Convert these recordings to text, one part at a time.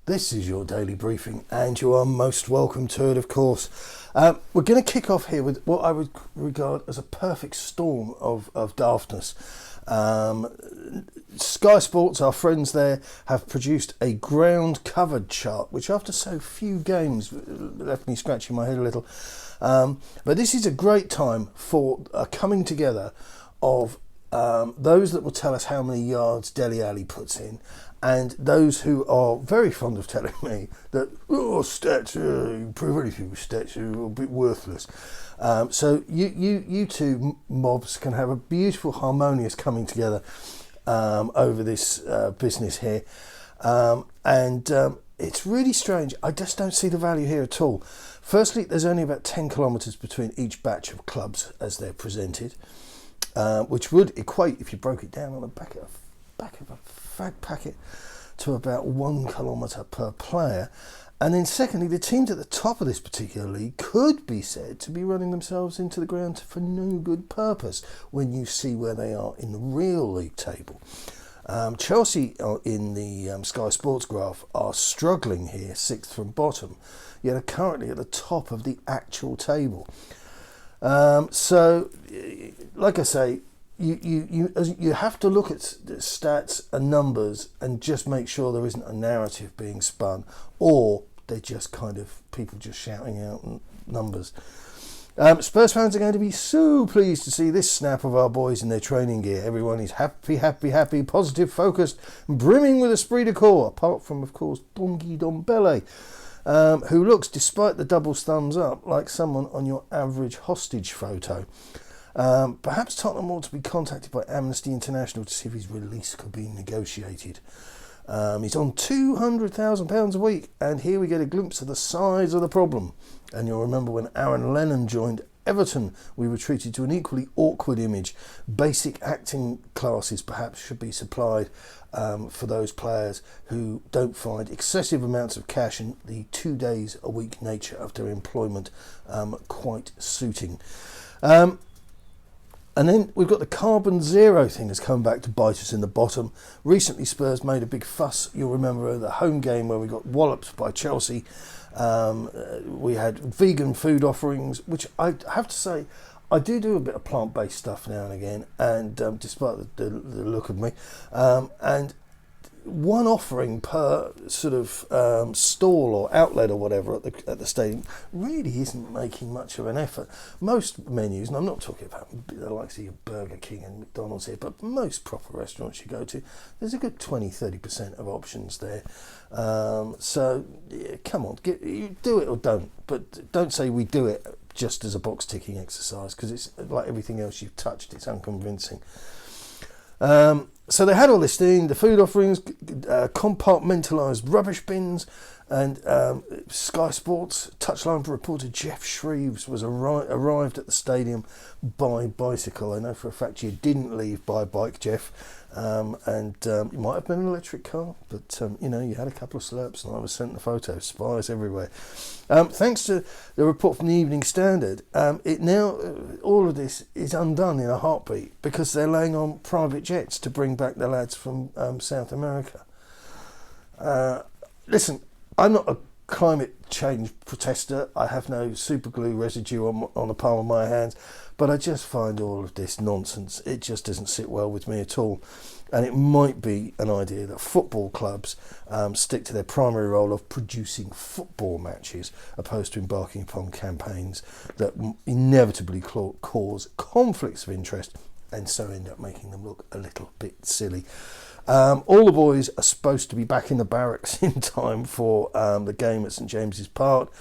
This is your daily briefing, and you are most welcome to it, of course. We're going to kick off here with what I would regard as a perfect storm of daftness. Sky Sports, our friends there, have produced a ground-covered chart, which after so few games left me scratching my head a little. But this is a great time for a coming together of those that will tell us how many yards Dele Alli puts in, and those who are very fond of telling me that, stats, you prove anything with stats, you're a bit worthless. So you two mobs can have a beautiful, harmonious coming together over this business here. It's really strange. I just don't see the value here at all. Firstly, there's only about 10 kilometres between each batch of clubs as they're presented, which would equate, if you broke it down on the back of a fag packet, to about 1 kilometre per player. And then secondly, the teams at the top of this particular league could be said to be running themselves into the ground for no good purpose when you see where they are in the real league table. Chelsea in the Sky Sports graph are struggling here, 6th from bottom, yet are currently at the top of the actual table. So, like I say, you have to look at stats and numbers and just make sure there isn't a narrative being spun, or they're just kind of people just shouting out numbers. Spurs fans are going to be so pleased to see this snap of our boys in their training gear. Everyone is happy, positive, focused, brimming with esprit de corps, apart from, of course, Dongi Dombele, who looks, despite the double thumbs up, like someone on your average hostage photo. Perhaps Tottenham ought to be contacted by Amnesty International to see if his release could be negotiated. He's on £200,000 a week, and here we get a glimpse of the size of the problem. And you'll remember when Aaron Lennon joined Everton, we were treated to an equally awkward image. Basic acting classes perhaps should be supplied for those players who don't find excessive amounts of cash and the 2 days a week nature of their employment quite suiting. And then we've got the carbon zero thing has come back to bite us in the bottom. Recently, Spurs made a big fuss. You'll remember the home game where we got walloped by Chelsea. We had vegan food offerings, which I have to say, I do a bit of plant-based stuff now and again, and despite the look of me. And one offering per sort of stall or outlet or whatever at the stadium really isn't making much of an effort. Most menus, and I'm not talking about the likes of your Burger King and McDonald's here, but most proper restaurants you go to, there's a good 20-30% of options there. So yeah, come on, you do it or don't, but don't say we do it just as a box ticking exercise, because it's like everything else you've touched, it's unconvincing. So they had all this thing, the food offerings, compartmentalised rubbish bins, and Sky Sports touchline reporter Jeff Shreves was arrived at the stadium by bicycle. I know for a fact you didn't leave by bike, Jeff, and you might have been an electric car, but you had a couple of slurps, and I was sent the photo. Spies everywhere. Thanks to the report from the Evening Standard, all of this is undone in a heartbeat because they're laying on private jets to bring back the lads from South America. Listen, I'm not a climate change protester. I have no super glue residue on the palm of my hands, but I just find all of this nonsense. It just doesn't sit well with me at all. And it might be an idea that football clubs stick to their primary role of producing football matches, opposed to embarking upon campaigns that inevitably cause conflicts of interest and so end up making them look a little bit silly. All the boys are supposed to be back in the barracks in time for the game at St James's Park.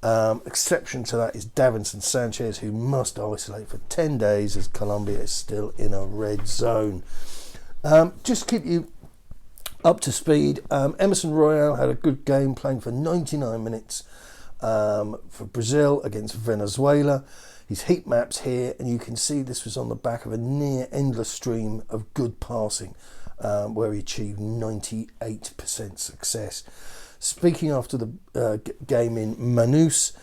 Exception to that is Davinson Sanchez, who must isolate for 10 days as Colombia is still in a red zone. Just to keep you up to speed, Emerson Royal had a good game, playing for 99 minutes for Brazil against Venezuela. His heat maps here, and you can see this was on the back of a near endless stream of good passing, where he achieved 98% success. Speaking after the game in Manus,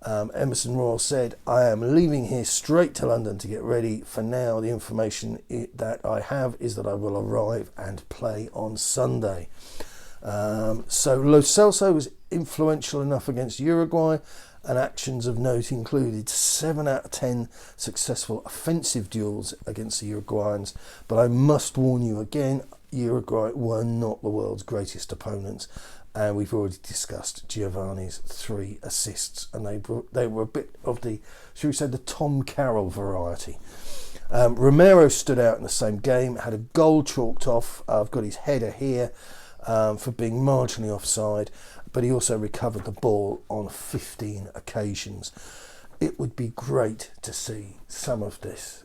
Emerson Royal said, "I am leaving here straight to London to get ready. For now, the information that I have is that I will arrive and play on Sunday." So Lo Celso was influential enough against Uruguay, and actions of note included 7 out of 10 successful offensive duels against the Uruguayans. But I must warn you again, Uruguay were not the world's greatest opponents, and we've already discussed Giovani's 3 assists, and they were a bit of the, shall we say, the Tom Carroll variety. Romero stood out in the same game, had a goal chalked off. I've got his header here for being marginally offside, but he also recovered the ball on 15 occasions. It would be great to see some of this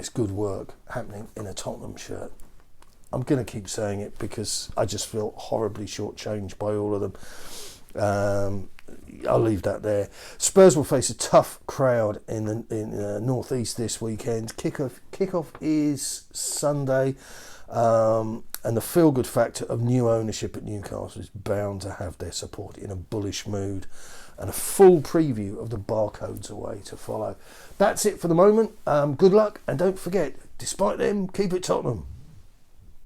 good work happening in a Tottenham shirt. I'm going to keep saying it because I just feel horribly shortchanged by all of them. I'll leave that there. Spurs will face a tough crowd in the northeast this weekend. Kickoff is Sunday, and the feel-good factor of new ownership at Newcastle is bound to have their support in a bullish mood. And a full preview of the barcodes away to follow. That's it for the moment. Good luck, and don't forget, despite them, keep it Tottenham.